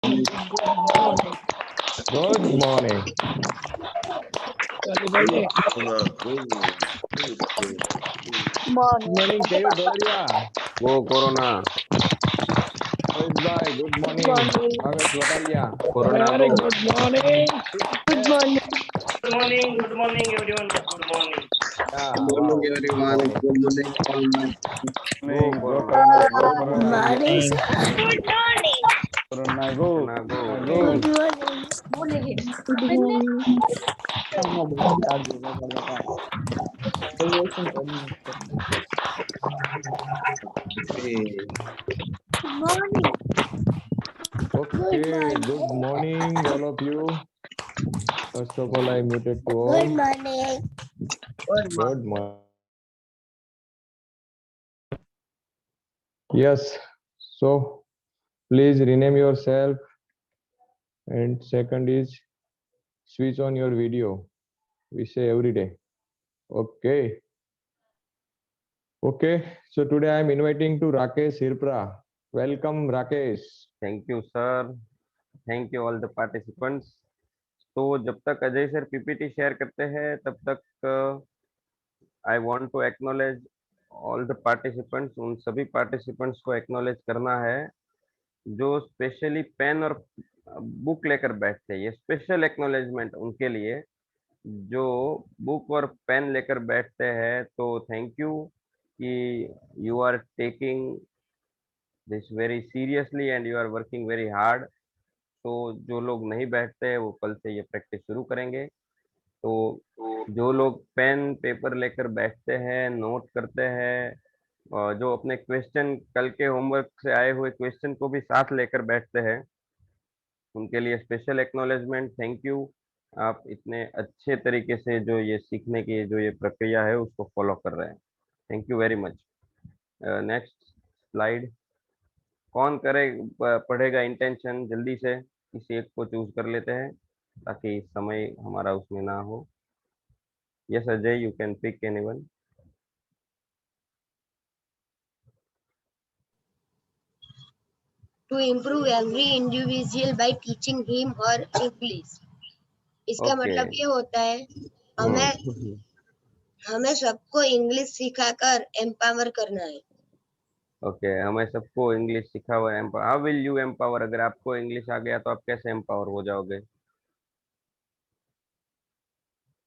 Good morning. Good morning, Kayo Dolaria. वो corona Rohit bhai, good morning. Bhavesh Watalia. Corona Very को good morning. Good morning. Good morning, everyone. Good morning. Yeah, Good wow. morning, everyone. Good morning, all my वो corona Go Good Corona. morning, sir. Good morning. Corona go. Corona को Go. Good morning. Good morning. day. Good morning. Okay, good morning, all of you. First of all, I muted to all. Good morning. Good morning. Yes, so please rename yourself. And second is switch on your video. We say every day. Okay. Okay, so today I am inviting to Rakesh Hirpra. Welcome, Rakesh. Thank you sir, thank you all the participants. तो जब तक Ajay sir PPT share करते हैं तब तक I want to acknowledge all the participants. उन सभी participants को एक्नॉलेज करना है जो स्पेशली पेन और बुक लेकर बैठते हैं। ये स्पेशल एक्नॉलेजमेंट उनके लिए जो बुक और पेन लेकर बैठते हैं। तो थैंक यू कि you are taking this very seriously and you are working very hard. तो जो लोग नहीं बैठते हैं वो कल से ये प्रैक्टिस शुरू करेंगे। तो जो लोग पेन पेपर लेकर बैठते हैं, नोट करते हैं, और जो अपने क्वेश्चन कल के होमवर्क से आए हुए क्वेश्चन को भी साथ लेकर बैठते हैं, उनके लिए स्पेशल एक्नॉलेजमेंट। थैंक यू, आप इतने अच्छे तरीके से जो ये सीखने की जो ये प्रक्रिया है उसको फॉलो कर रहे हैं। Thank you very much. Next slide. कौन करे पढ़ेगा इंटेंशन? जल्दी से किसी एक को चूज कर लेते हैं ताकि समय हमारा उसमें ना हो। Yes Ajay, you can pick anyone. To improve every individual by teaching him or English. इसका ओके। मतलब ये होता है हमें हमें सबको इंग्लिश सिखाकर एम्पावर करना है। ओके, हमें सबको इंग्लिश सिखा हुआ है। How will you empower? अगर आपको इंग्लिश आ गया तो आप कैसे एम्पावर हो जाओगे?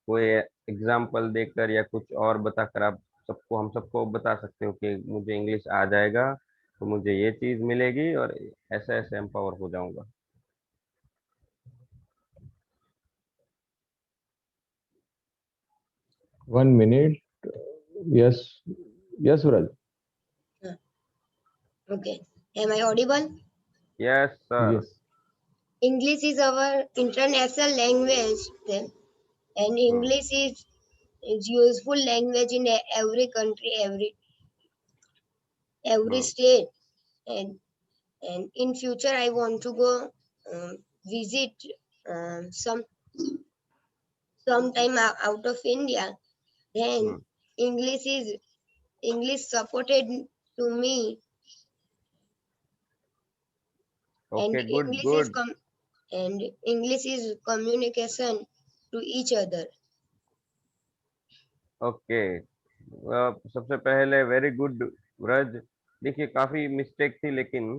कोई एग्जाम्पल देकर या कुछ और बताकर आप सबको, हम सबको बता सकते हो कि मुझे इंग्लिश आ जाएगा तो मुझे ये चीज मिलेगी और ऐसे ऐसे एम्पावर हो जाऊंगा। 1 minute. Yes. Yes, Suraj. Okay. Am I audible? Yes sir. Yes. English is our international language, and English is useful language in every country, every state, and in future I want to go visit sometime out of India. Then English supported to me, and okay, good good. English is communication to each other. Okay, सबसे पहले very good Vraj. देखिए काफी mistake थी लेकिन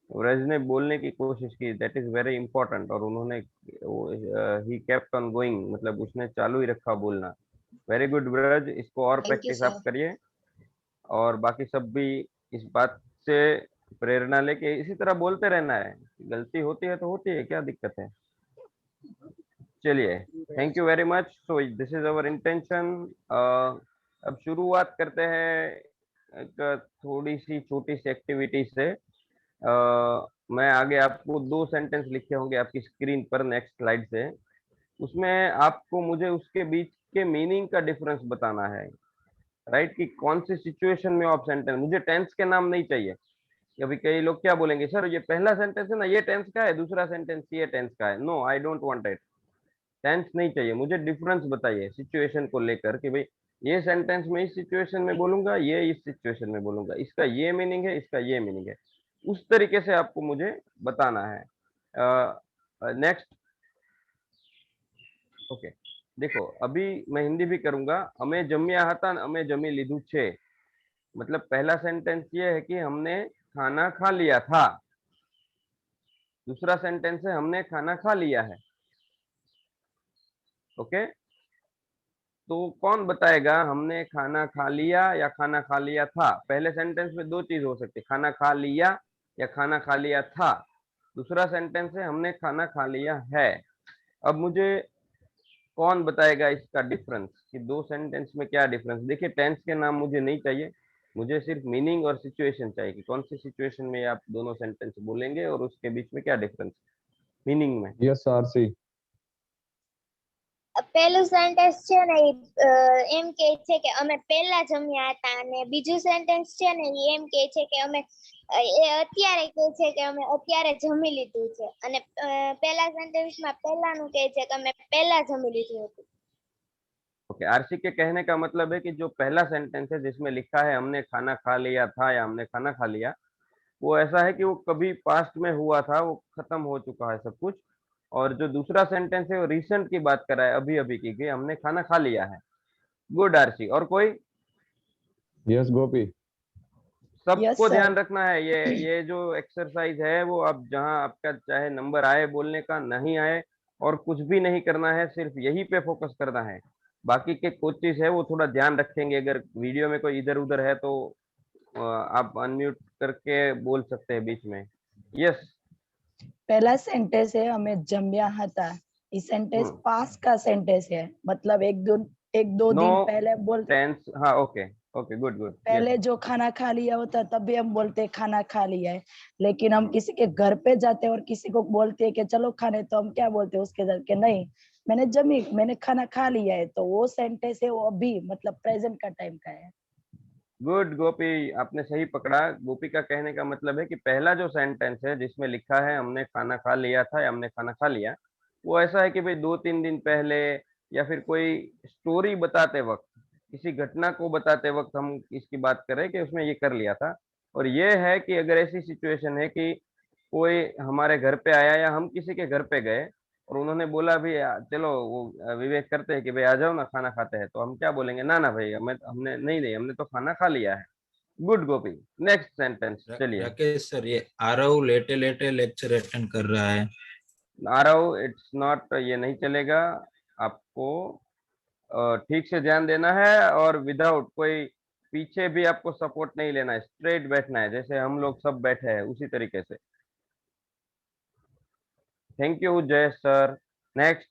व्रज ने बोलने की कोशिश की, दैट इज वेरी इंपॉर्टेंट। और उन्होंने ही केप्ट ऑन गोइंग, मतलब उसने चालू ही रखा बोलना। वेरी गुड व्रज, इसको और Thank you, प्रैक्टिस sir. आप करिए और बाकी सब भी इस बात से प्रेरणा लेके इसी तरह बोलते रहना है। गलती होती है तो होती है, क्या दिक्कत है। चलिए, thank you very much. So this is our intention. अब शुरुआत करते हैं एक थोड़ी सी छोटी सी एक्टिविटी से। मैं आगे आपको 2 सेंटेंस लिखे होंगे आपकी स्क्रीन पर नेक्स्ट स्लाइड से। उसमें आपको मुझे उसके बीच के मीनिंग का डिफरेंस बताना है, राइट? कि कौन सी सिचुएशन में आप सेंटेंस, मुझे टेंस के नाम नहीं चाहिए। अभी कई लोग क्या बोलेंगे, सर ये पहला सेंटेंस है ना, ये टेंस का है, दूसरा सेंटेंस ये टेंस का है। No, I don't want it. Tense नहीं चाहिए मुझे, डिफरेंस बताइए सिचुएशन को लेकर कि भाई ये सेंटेंस में इस सिचुएशन में बोलूंगा, ये इस सिचुएशन में बोलूंगा, इसका ये मीनिंग है, इसका ये मीनिंग है। उस तरीके से आपको मुझे बताना है। नेक्स्ट। ओके, देखो अभी मैं हिंदी भी करूंगा। अमे जम्या हता ने अमे जमी लीधुं छे, मतलब पहला सेंटेंस ये है कि हमने खाना खा लिया था। दूसरा सेंटेंस है हमने खाना खा लिया है। ओके, तो कौन बताएगा हमने खाना खा लिया या खाना खा लिया था? पहले सेंटेंस में दो चीज हो सकती है, खाना खा लिया या खाना खा लिया था। दूसरा सेंटेंस है हमने खाना खा लिया है। अब मुझे कौन बताएगा इसका डिफरेंस कि दो सेंटेंस में क्या डिफरेंस? देखिए, टेंस के नाम मुझे नहीं चाहिए, मुझे सिर्फ मीनिंग और सिचुएशन चाहिए कि कौन सी सिचुएशन में आप दोनों सेंटेंस बोलेंगे और उसके बीच में क्या डिफरेंस मीनिंग में। Yes RC. પહેલું સેન્ટેન્સ છે ને એમ કહે છે કે અમે પહેલા જમ્યા હતા અને બીજું સેન્ટેન્સ છે ને એમ કહે છે કે અમે એ અત્યારે કહે છે કે અમે અત્યારે જમી લીધું છે અને પહેલા સેન્ટેન્સમાં પહેલાનું કહે છે કે અમે પહેલા જમી લીધું હતું। ओके, आरसी के कहने का मतलब है कि जो पहला सेंटेंस है जिसमें लिखा है हमने खाना खा लिया था या हमने खाना खा लिया, वो ऐसा है कि वो कभी पास्ट में हुआ था, वो खत्म हो चुका है सब कुछ। और जो दूसरा सेंटेंस है वो रिसेंट की बात कर रहा है, अभी अभी की, कि हमने खाना खा लिया है। Good RC. और कोई? यस गोपी। सबको ध्यान रखना है, ये जो एक्सरसाइज है वो अब जहां आपका चाहे नंबर आए बोलने का, नहीं आए, और कुछ भी नहीं करना है, सिर्फ यही पे फोकस करना है। बाकी के कोचेस है वो थोड़ा ध्यान रखेंगे, अगर वीडियो में कोई इधर उधर है तो आप अनम्यूट करके बोल सकते हैं बीच में। यस। पहला सेंटेंस है हमें जम्या हता, ये सेंटेंस पास्ट का सेंटेंस है, मतलब एक दो दिन पहले बोलते टेंस। हाँ, ओके ओके, गुड गुड। पहले जो खाना खा लिया होता तभी हम बोलते हैं खाना खा लिया है। लेकिन हम किसी के घर पे जाते हैं और किसी को बोलते हैं कि चलो खाने, तो हम क्या बोलते हैं उसके घर के, नहीं मैंने खाना खा लिया है, तो वो सेंटेंस है वो अभी मतलब प्रेजेंट का टाइम का है। गुड गोपी, आपने सही पकड़ा। गोपी का कहने का मतलब है कि पहला जो सेंटेंस है जिसमें लिखा है हमने खाना खा लिया था या हमने खाना खा लिया, वो ऐसा है कि भाई 2-3 दिन पहले या फिर कोई स्टोरी बताते वक्त, किसी घटना को बताते वक्त हम इसकी बात करें कि उसमें ये कर लिया था। और ये है कि अगर ऐसी सिचुएशन है कि कोई हमारे घर पे आया या हम किसी के घर पे गए और उन्होंने बोला भी चलो वो विवेक करते हैं कि भाई आ जाओ ना खाना खाते हैं, तो हम क्या बोलेंगे? ना ना भाई, हमने नहीं हमने तो खाना खा लिया है। गुड गोपी। नेक्स्ट सेंटेंस चलिए। राकेश सर, ये आरव लेटे लेटे लेक्चर अटेंड कर रहा है। आरव, इट्स नॉट, ये नहीं चलेगा। आपको ठीक से ध्यान देना है और विदाउट कोई पीछे भी आपको सपोर्ट नहीं लेना है, स्ट्रेट बैठना है जैसे हम लोग सब बैठे हैं उसी तरीके से। थैंक यू जय सर। नेक्स्ट।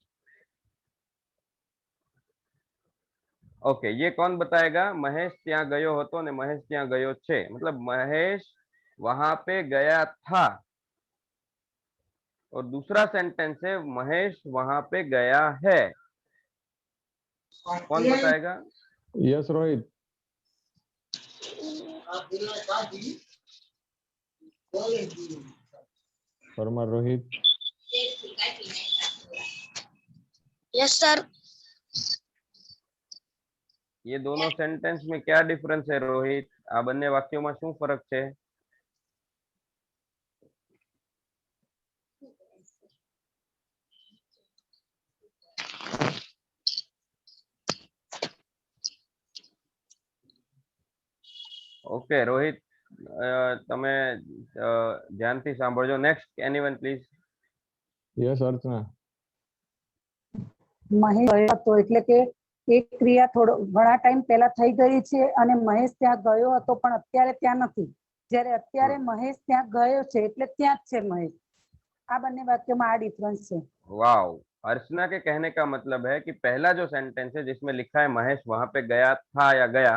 ओके, ये कौन बताएगा? महेश ત્યાં ગયો હતો ને મહેશ ત્યાં ગયો છે, मतलब महेश वहां पे गया था। और दूसरा सेंटेंस है महेश वहां पे गया है। कौन बताएगा? Yes Rohit. Parmar Rohit. Yes sir. ये दोनों सेंटेंस में क्या डिफरेंस है रोहित? आ बने वाक्यों में શું ફરક છે? ओके रोहित, તમે ધ્યાનથી સાંભળજો। નેક્स्ट એનીવન પ્લીઝ। यस अर्चना। મહેશ ગયો હતો એટલે કે એક ક્રિયા થોડો ઘણા ટાઈમ પહેલા થઈ ગઈ છે અને મહેશ ત્યાં ગયો હતો પણ અત્યારે ત્યાં નથી, જ્યારે અત્યારે મહેશ ત્યાં ગયો છે એટલે ત્યાં જ છે મહેશ। આ બંને વાક્યોમાં આ ડિફરન્સ છે। वाओ, अर्चना के कहने का मतलब है कि पहला जो सेंटेंस है जिसमें लिखा है महेश वहां पे गया था या गया,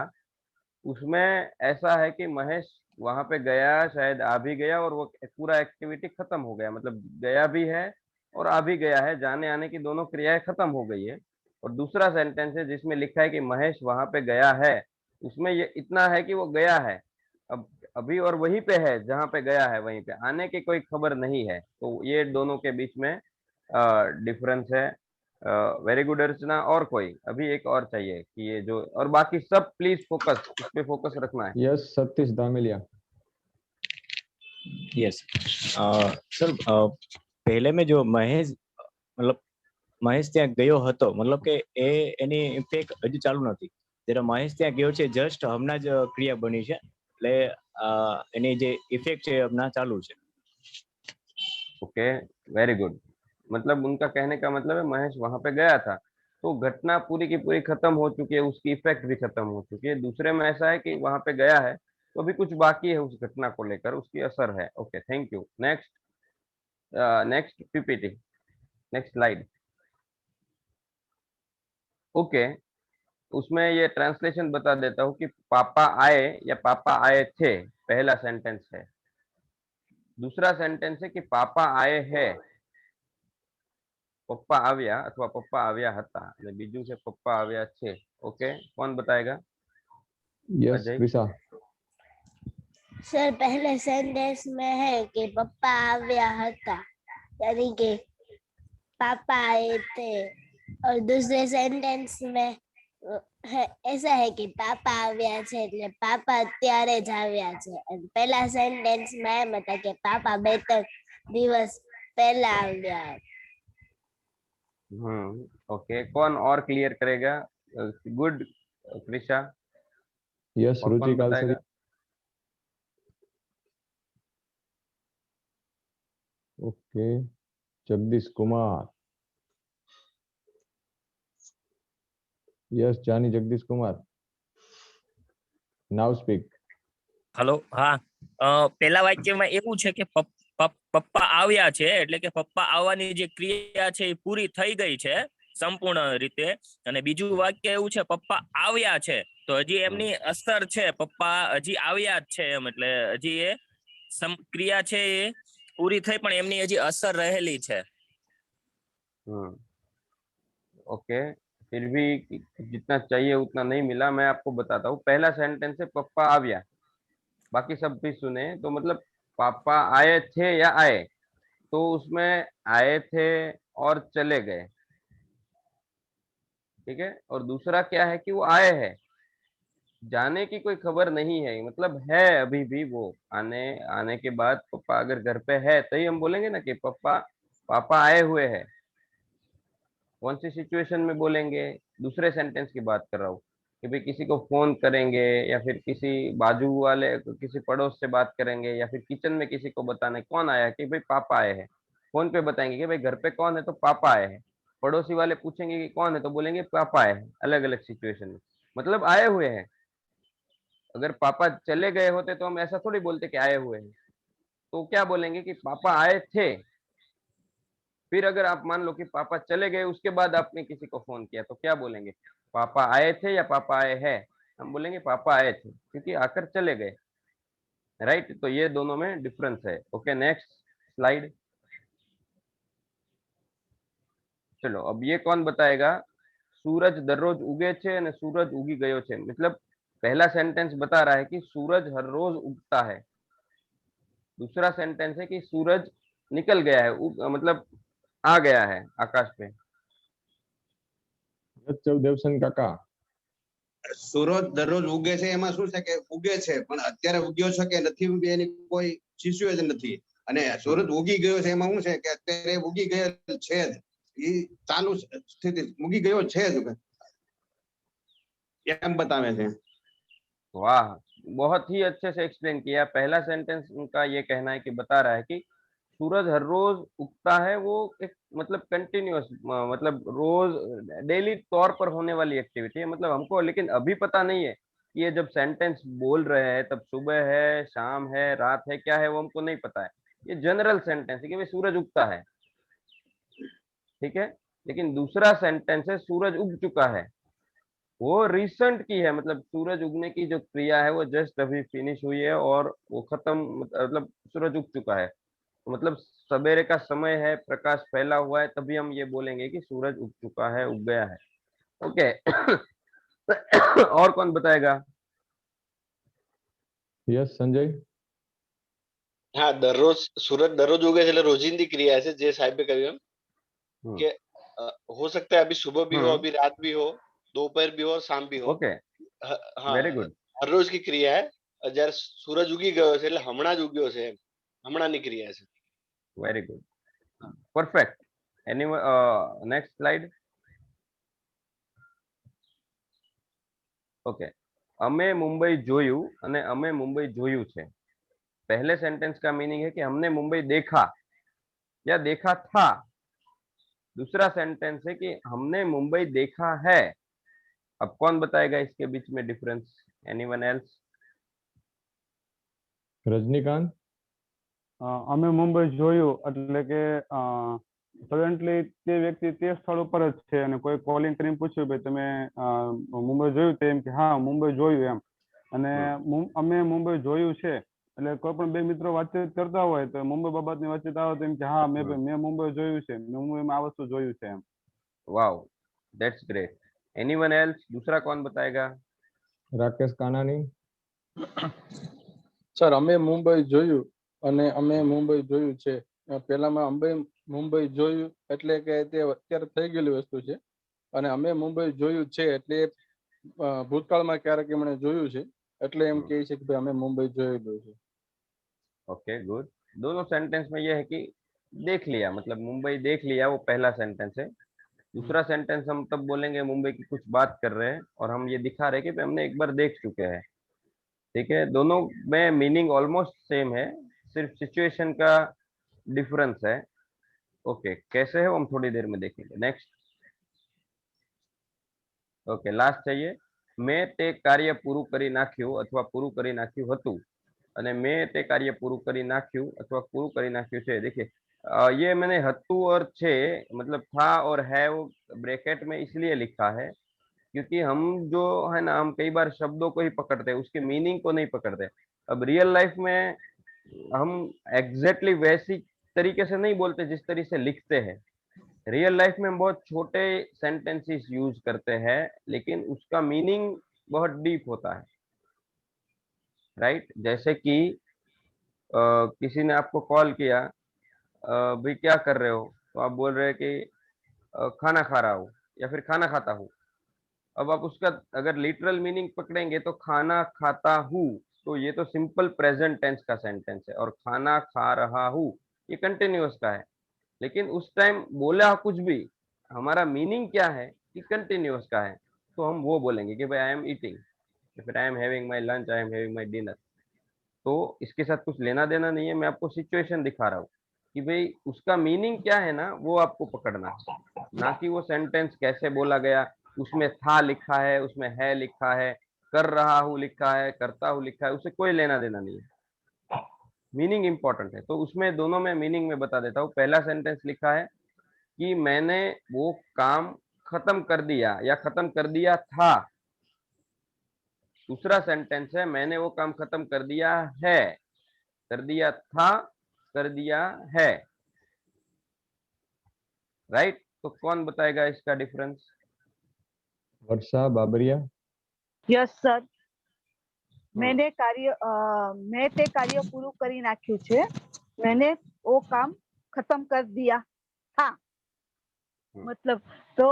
उसमें ऐसा है कि महेश वहां पे गया, शायद आ भी गया और वो पूरा एक्टिविटी खत्म हो गया, मतलब गया भी है और आ भी गया है, जाने आने की दोनों क्रियाएं खत्म हो गई है। और दूसरा सेंटेंस है जिसमें लिखा है कि महेश वहां पे गया है, उसमें ये इतना है कि वो गया है अब अभी और वहीं पे है जहां पे गया है, वहीं पे आने की कोई खबर नहीं है। तो ये दोनों के बीच में डिफरेंस है। वेरी गुड अर्चना। और कोई? अभी एक और चाहिए कि ये जो, और बाकी सब प्लीज फोकस, इस पे फोकस रखना है। Yes Satish Dhameliya. Yes sir, પહેલે મેં જો મહેશ મતલબ મહેશ ત્યાં ગયો હતો મતલબ કે એની ઇફેક્ટ હજી ચાલુ નથી. જ્યારે મહેશ ત્યાં ગયો છે જસ્ટ હમણાં જ ક્રિયા બની છે એટલે એની જે ઇફેક્ટ છે હમણાં ચાલુ છે. Okay, very good. मतलब उनका कहने का मतलब है महेश वहां पे गया था तो घटना पूरी की पूरी खत्म हो चुकी है, उसकी इफेक्ट भी खत्म हो चुकी है. दूसरे में ऐसा है कि वहां पे गया है तो अभी कुछ बाकी है उस घटना को लेकर, उसकी असर है. Okay, thank you. Next next PPT, next slide. Okay, उसमें ये ट्रांसलेशन बता देता हूँ कि पापा आए या पापा आए थे, पहला सेंटेंस है. दूसरा सेंटेंस है कि पापा आए हैं, पप्पा આવ્યા અથવા પપ્પા આવ્યા હતા, અને બીજું છે પપ્પા આવ્યા છે. ઓકે, કોણ बताएगा? यस अजय. कृषा. सर पहले सेंटेंस में है कि पप्पा आव्या हता, यानी कि पापा आए थे, और दूसरे सेंटेंस में है ऐसा है कि पापा आव्या छे એટલે પાપા અત્યારે જ આવ્યા છે. અને પહેલા સેન્ટેન્સ માં એમ હતા કે પાપા 2-3 દિવસ પહેલા આવ્યા. ओके, कौन और क्लियर करेगा? गुड, कृषा. यस और रुचि कौन कालसरी. बताएगा? ओके, जगदीश कुमार. यस जानी Jagdish Kumar. Now speak. Hello, હા. પેલા વાક્યમાં એવું છે કે પપ્પા આવ્યા છે એટલે કે પપ્પા આવવાની જે ક્રિયા છે એ પૂરી થઈ ગઈ છે સંપૂર્ણ રીતે. અને બીજું વાક્ય એવું છે પપ્પા આવ્યા છે તો હજી એમની અસર છે, પપ્પા હજી આવ્યા જ છે એમ, એટલે હજી એ ક્રિયા છે એ પૂરી થઈ પણ એમની હજી અસર રહેલી છે. ओके, फिर भी जितना चाहिए उतना नहीं मिला. मैं आपको बताता हूँ. पहला सेंटेंस है पप्पा આવ્યા, बाकी सब भी सुने. तो मतलब पापा आए थे या आए, तो उसमें आए थे और चले गए, ठीक है. और दूसरा क्या है कि वो आए हैं, जाने की कोई खबर नहीं है, मतलब है अभी भी वो. आने के बाद पापा अगर घर पे है तो ही हम बोलेंगे ना कि पापा पापा आए हुए हैं. कौन सी सिचुएशन में बोलेंगे? दूसरे सेंटेंस की बात कर रहा हूँ कि भाई किसी को फोन करेंगे या फिर किसी बाजू वाले किसी पड़ोस से बात करेंगे या फिर किचन में किसी को बताना कौन आया कि भाई पापा आए हैं. फोन पे बताएंगे कि भाई घर पे कौन है तो पापा आए हैं. पड़ोसी वाले पूछेंगे कि कौन है तो बोलेंगे पापा आए हैं. अलग अलग सिचुएशन में मतलब आए हुए हैं. अगर पापा चले गए होते तो हम ऐसा थोड़ी बोलते कि आए हुए हैं. तो क्या बोलेंगे कि पापा आए थे. फिर अगर आप मान लो कि पापा चले गए उसके बाद आपने किसी को फोन किया तो क्या बोलेंगे? पापा आए थे या पापा आए हैं? हम बोलेंगे पापा आए थे क्योंकि आकर चले गए. राइट, तो ये दोनों में डिफरेंस है. Okay, next slide. चलो अब ये कौन बताएगा? सूरज दररोज उगे छे અને सूरज उगी गयो छे. मतलब पहला सेंटेंस बता रहा है कि सूरज हर रोज उगता है. दूसरा सेंटेंस है कि सूरज निकल गया है, मतलब आ गया है आकाश पे. દેવસન કાકા. સૂરજ દરરોજ ઉગે છે એમાં શું છે કે ઉગે છે પણ અત્યારે ઉગ્યો છે કે નથી ઉગ્યો એની કોઈ સિચ્યુએશન નથી. અને સૂરજ ઉગી ગયો છે એમાં શું છે કે અત્યારે ઉગી ગયેલ છે જ, એ ચાલુ સ્થિતિ ઉગી ગયો છે જ એમ बतावे છે. वाह, बहुत ही अच्छे से एक्सप्लेन किया. पहला सेंटेंस उनका ये कहना है कि बता रहा है कि सूरज हर रोज उगता है. वो एक मतलब कंटिन्यूअस, मतलब रोज डेली तौर पर होने वाली एक्टिविटी है. मतलब हमको लेकिन अभी पता नहीं है कि ये जब सेंटेंस बोल रहे हैं तब सुबह है, शाम है, रात है, क्या है वो हमको नहीं पता है. ये जनरल सेंटेंस है कि भाई सूरज उगता है, ठीक है. लेकिन दूसरा सेंटेंस है सूरज उग चुका है, वो रिसेंट की है. मतलब सूरज उगने की जो क्रिया है वो जस्ट अभी फिनिश हुई है और वो खत्म, मतलब सूरज उग चुका है. मतलब सवेरे का समय है, प्रकाश फैला हुआ है, तभी हम ये बोलेंगे कि सूरज उग चुका है, उग गया है. ओके. और कौन बताएगा? यस संजय. हाँ, दररोज सूरज दररोज उगे એટલે રોજિંદી ક્રિયા છે જે સાહેબે કહ્યું એમ કે हो सकता है अभी सुबह भी हो, अभी रात भी हो, दोपहर भी हो और शाम भी हो. ओके, हाँ, वेरी गुड. हर रोज की क्रिया है. જ્યારે સૂરજ ઉગી ગયો છે એટલે હમણાં જ ઉગ્યો છે, હમણાંની ક્રિયા છે. Very good. પરફેક્ટ. એની નેક્સ્ટ સ્લાઇડ. ओके. અમે મુંબઈ જોયું અને અમે મુંબઈ જોયું છે. पहले सेंटेंस का मीनिंग है कि हमने मुंबई देखा या देखा था. दूसरा सेंटेंस है कि हमने मुंबई देखा है. अब कौन बताएगा इसके बीच में डिफरेंस? Anyone else? રજનીકાંત. અમે મુંબઈ જોયું એટલે કે સડનલી તે વ્યક્તિ તે સ્થળ ઉપર જ છે અને કોઈ કોલિંગ કરીને પૂછ્યું ભાઈ તમે મુંબઈ જોયું? તો એમ કે હા મુંબઈ જોયું એમ. અને અમે મુંબઈ જોયું છે એટલે કોઈ પણ બે મિત્રો વાતચીત કરતા હોય તો મુંબઈ બાબતની વાતચીત આવે તો એમ કે હા મેં મુંબઈ જોયું છે, મેં મુંબઈમાં આ વસ્તુ જોયું છે એમ. Wow, that's great. Anyone else? दूसरा कौन बताएगा? રાકેશ કાનાની. સર અમે મુંબઈ જોયું અને અમે મુંબઈ જોયું છે. પહેલામાં અમે મુંબઈ જોયું એટલે કે તે અત્યારે થઈ ગયેલી વસ્તુ છે અને અમે મુંબઈ જોયું છે એટલે ભૂતકાળમાં ક્યારેક એમણે જોયું છે એટલે એમ કહે છે કે ભાઈ અમે મુંબઈ જોયેલું છે. Okay, good. दोनों सेंटेंस में यह है कि देख लिया, मतलब मुंबई देख लिया, वो पहला सेंटेंस है. दूसरा सेंटेंस हम तब बोलेंगे मुंबई की कुछ बात कर रहे हैं और हम ये दिखा रहे हैं कि हमने एक बार देख चुके हैं. ठीक है, दोनों में मीनिंग ऑलमोस्ट सेम है, सिर्फ सिचुएशन का डिफरेंस है. ओके, कैसे है वो हम थोड़ी देर में देखेंगे. नेक्स्ट. ओके, लास्ट चाहिए. मैं ते कार्य पूરું કરી નાખ્યું અથવા પૂરું કરી નાખ્યું હતું અને मैं તે કાર્ય પૂરું કરી નાખ્યું અથવા પૂરું કરી નાખ્યું છે. देखिए ये मैंने हत्तू और छे मतलब था और है वो ब्रैकेट में इसलिए लिखा है क्योंकि हम जो है ना, हम कई बार शब्दों को ही पकड़ते हैं, उसके मीनिंग को नहीं पकड़ते. अब रियल लाइफ में हम एग्जैक्टली वैसी तरीके से नहीं बोलते जिस तरीके से लिखते हैं. रियल लाइफ में हम बहुत छोटे सेंटेंसेस यूज करते हैं लेकिन उसका मीनिंग बहुत डीप होता है. राइट? जैसे कि किसी ने आपको कॉल किया, भाई क्या कर रहे हो? तो आप बोल रहे हैं कि खाना खा रहा हूँ या फिर खाना खाता हूँ. अब आप उसका अगर लिटरल मीनिंग पकड़ेंगे तो खाना खाता हूँ, तो ये तो सिंपल प्रेजेंट टेंस का सेंटेंस है और खाना खा रहा हूँ ये कंटिन्यूअस का है. लेकिन उस टाइम बोला कुछ भी, हमारा मीनिंग क्या है कि कंटिन्यूअस का है, तो हम वो बोलेंगे कि भाई आई एम ईटिंग, फिर I am having my lunch, I am having my dinner. तो इसके साथ कुछ लेना देना नहीं है, मैं आपको सिचुएशन दिखा रहा हूँ कि भाई उसका मीनिंग क्या है ना, वो आपको पकड़ना है, ना कि वो सेंटेंस कैसे बोला गया. उसमें था लिखा है, उसमें है लिखा है, कर रहा हूँ लिखा है, करता हूँ लिखा है, उससे कोई लेना देना नहीं है. मीनिंग इंपॉर्टेंट है. तो उसमें दोनों में मीनिंग में बता देता हूँ. पहला सेंटेंस लिखा है कि मैंने वो काम खत्म कर दिया या खत्म कर दिया था. दूसरा सेंटेंस है मैंने वो काम खत्म कर दिया है, कर दिया था, कर दिया है. राइट? तो कौन बताएगा इसका difference? Varsha Babariya. Yes sir. मैं તે કાર્ય પૂરું કરી નાખ્યું છે. मैंने वो काम खत्म कर दिया था. मतलब તો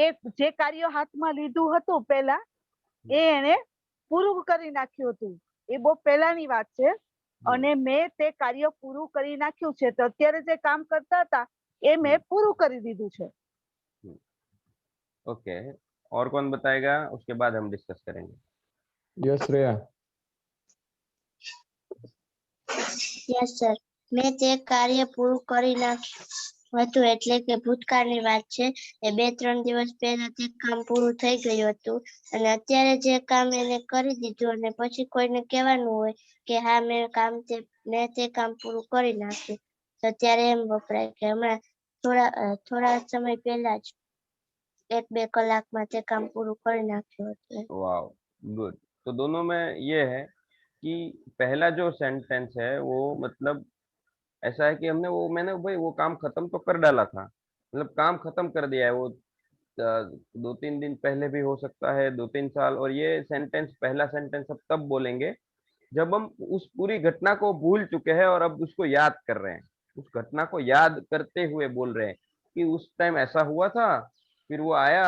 એ જે કાર્ય હાથમાં લીધું હતું પહેલા એ એને પૂરું કરી નાખ્યું હતું, એ બહુ પહેલાની વાત છે. અને મેં તે કાર્ય પૂરું કરી નાખ્યું છે, તો અત્યારે જે કામ કરતા હતા એ મેં પૂરું કરી દીધું છે. ओके, और कौन बताएगा? उसके बाद हम डिस्कस करेंगे. યસ શ્રેયા. Yes sir. મેં તે કાર્ય પૂરું કરી નાખ્યું હતું એટલે કે ભૂતકાળની વાત છે. એ 2-3 દિવસ પહેલા તે કામ પૂરું થઈ ગયું હતું અને અત્યારે જે કામ એને કરી દીધું અને પછી કોઈને કહેવાનું હોય કે હા મેં તે કામ પૂરું કરી નાખ્યું, તો ત્યારે એમ વપરાય કે હમણાં થોડા સમય પહેલા જ 1-2 કલાકમાં તે કામ પૂરું કરી નાખ્યું હતું. Wow, good. तो दोनों में ये है कि पहला जो सेंटेंस है वो मतलब ऐसा है कि मैंने भाई वो काम खत्म तो कर डाला था, मतलब काम खत्म कर दिया है. वो 2-3 दिन पहले भी हो सकता है, 2-3 साल. और ये सेंटेंस पहला सेंटेंस अब तब बोलेंगे जब हम उस पूरी घटना को भूल चुके हैं और अब उसको याद कर रहे हैं. उस घटना को याद करते हुए बोल रहे हैं कि उस टाइम ऐसा हुआ था, फिर वो आया,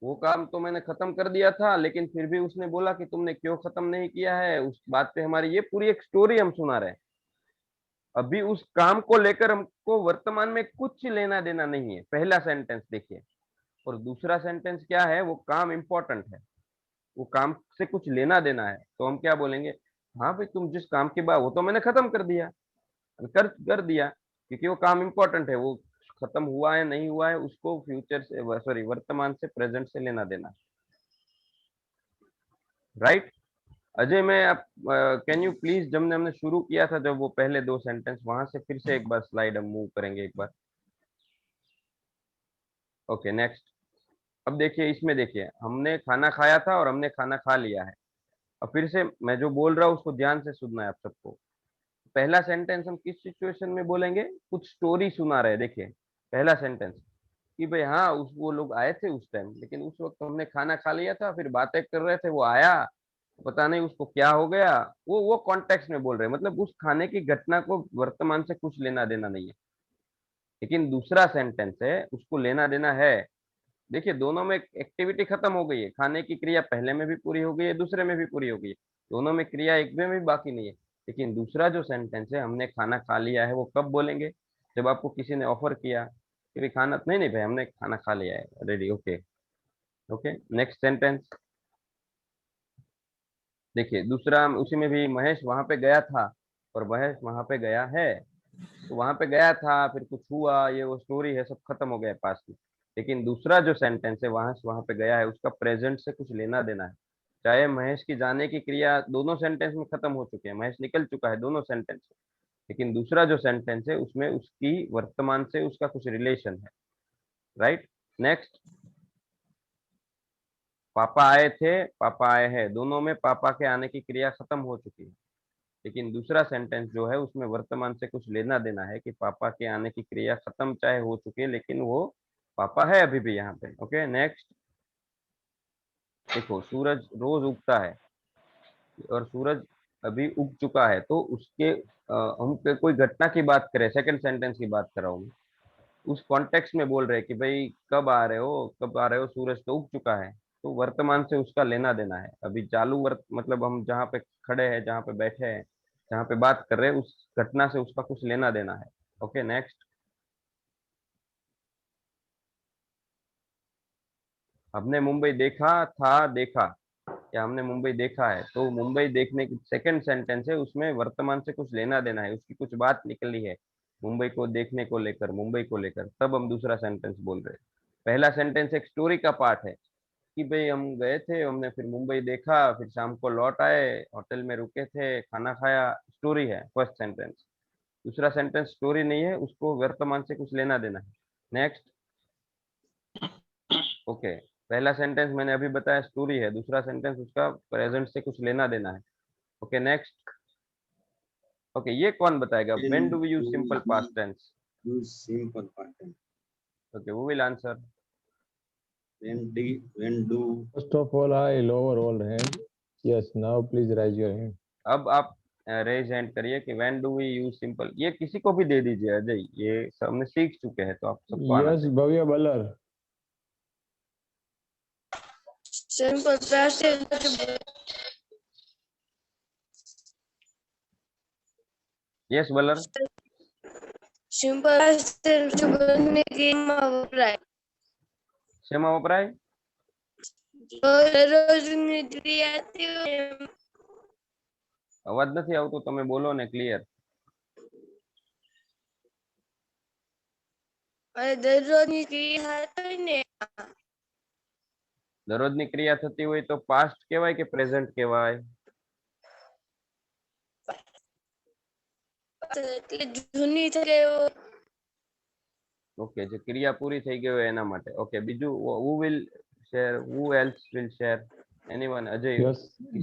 वो काम तो मैंने खत्म कर दिया था, लेकिन फिर भी उसने बोला कि तुमने क्यों खत्म नहीं किया है. उस बात पे हमारी ये पूरी एक स्टोरी हम सुना रहे हैं. अभी उस काम को लेकर हमको वर्तमान में कुछ लेना देना नहीं है, पहला सेंटेंस देखिए। और दूसरा सेंटेंस क्या है, वो काम इंपॉर्टेंट है, वो काम से कुछ लेना देना है, तो हम क्या बोलेंगे, हाँ भाई तुम जिस काम की बात, वो तो मैंने खत्म कर दिया, कर दिया, क्योंकि वो काम इंपॉर्टेंट है, वो खत्म हुआ है नहीं हुआ है उसको फ्यूचर से, सॉरी वर्तमान से, प्रेजेंट से लेना देना, राइट। अजय, मैं आप कैन यू प्लीज, जब हमने शुरू किया था जब वो पहले 2 सेंटेंस, वहां से फिर से एक बार स्लाइड हम मूव करेंगे एक बार। Okay next. अब देखिए, इसमें देखिए हमने खाना खाया था और हमने खाना खा लिया है। अब फिर से मैं जो बोल रहा हूँ उसको ध्यान से सुनना है आप सबको। पहला सेंटेंस हम किस सिचुएशन में बोलेंगे, कुछ स्टोरी सुना रहे। देखिए पहला सेंटेंस कि भाई हाँ उस वो लोग आए थे उस टाइम, लेकिन उस वक्त हमने खाना खा लिया था, फिर बातें कर रहे थे, वो आया, पता नहीं उसको क्या हो गया, वो कॉन्टेक्स्ट में बोल रहे हैं, मतलब उस खाने की घटना को वर्तमान से कुछ लेना देना नहीं है। लेकिन दूसरा सेंटेंस है उसको लेना देना है। देखिए दोनों में एक्टिविटी खत्म हो गई है, खाने की क्रिया पहले में भी पूरी हो गई है, दूसरे में भी पूरी हो गई है, दोनों में क्रिया एक में भी बाकी नहीं है। लेकिन दूसरा जो सेंटेंस है, हमने खाना खा लिया है, वो कब बोलेंगे, जब आपको किसी ने ऑफर किया कि भाई खाना, नहीं नहीं भाई हमने खाना खा लिया है, ready, okay okay. Next sentence देखिए, दूसरा उसी में भी महेश वहां पे गया था और महेश वहां पे गया है, तो वहां पे गया था, फिर कुछ हुआ, ये वो स्टोरी है, सब खत्म हो गया पास्ट में। लेकिन दूसरा जो सेंटेंस है, वहां से वहां पे गया है, उसका प्रेजेंट से कुछ लेना देना है। चाहे महेश की जाने की क्रिया दोनों सेंटेंस में खत्म हो चुके हैं, महेश निकल चुका है दोनों सेंटेंस से, लेकिन दूसरा जो सेंटेंस है उसमें उसकी वर्तमान से उसका कुछ रिलेशन है, राइट। नेक्स्ट, पापा आए थे, पापा आए हैं, दोनों में पापा के आने की क्रिया खत्म हो चुकी है, लेकिन दूसरा सेंटेंस जो है उसमें वर्तमान से कुछ लेना देना है कि पापा के आने की क्रिया खत्म चाहे हो चुकी है, लेकिन वो पापा है अभी भी यहाँ पे। ओके नेक्स्ट, देखो सूरज रोज उगता है और सूरज अभी उग चुका है, तो उसके हम कोई घटना की बात करें, सेकंड सेंटेंस की बात कर रहा हूँ, उस कॉन्टेक्स्ट में बोल रहे हैं कि भाई कब आ रहे हो, कब आ रहे हो, सूरज तो उग चुका है, तो वर्तमान से उसका लेना देना है। अभी चालू मतलब हम जहाँ पे खड़े हैं, जहाँ पे बैठे हैं, जहाँ पे बात कर रहे हैं, उस घटना से उसका कुछ लेना देना है। ओके नेक्स्ट, हमने मुंबई देखा था, देखा, या हमने मुंबई देखा है, तो मुंबई देखने की सेकंड सेंटेंस है, उसमें वर्तमान से कुछ लेना देना है, उसकी कुछ बात निकली है मुंबई को देखने को लेकर, मुंबई को लेकर, तब हम दूसरा सेंटेंस बोल रहे हैं। पहला सेंटेंस एक स्टोरी का पार्ट है कि भाई हम गए थे, हमने फिर मुंबई देखा, फिर शाम को लौट आए, होटल में रुके थे, खाना खाया, स्टोरी है फर्स्ट सेंटेंस। दूसरा सेंटेंस स्टोरी नहीं है, उसको वर्तमान से कुछ लेना देना है। नेक्स्ट, ओके पहला सेंटेंस मैंने अभी बताया स्टोरी है, दूसरा सेंटेंस उसका प्रेजेंट से कुछ लेना देना है। ओके नेक्स्ट, ओके ये कौन बताएगा, when do we use simple past tense, use simple past tense, okay who will answer, when do First of all, I lower all hand. Yes, now please raise your hand. अब आप raise hand करिए कि when do we use simple, ये किसी को भी दे दीजिए अजय, ये सब हमने सीख चुके हैं, तो आप सबको आना Yes, Bhavya Balar. Simple past yes Balar, simple past tense बनने की वपराय શેમાં વપરાય, રોજની ક્રિયા હતી અવાજ નથી આવતો, તમે બોલો ને ક્લિયર, અને દરરોજની ક્રિયા હતી ને દરરોજની ક્રિયા થતી હોય તો પાસ્ટ કહેવાય કે પ્રેઝન્ટ કહેવાય, એટલે જૂની થઈ ગયો ઓકે જે ક્રિયા પૂરી થઈ ગઈ હોય એના માટે. ઓકે બીજું who will share, who else will share, anyone, Ajay? Yes,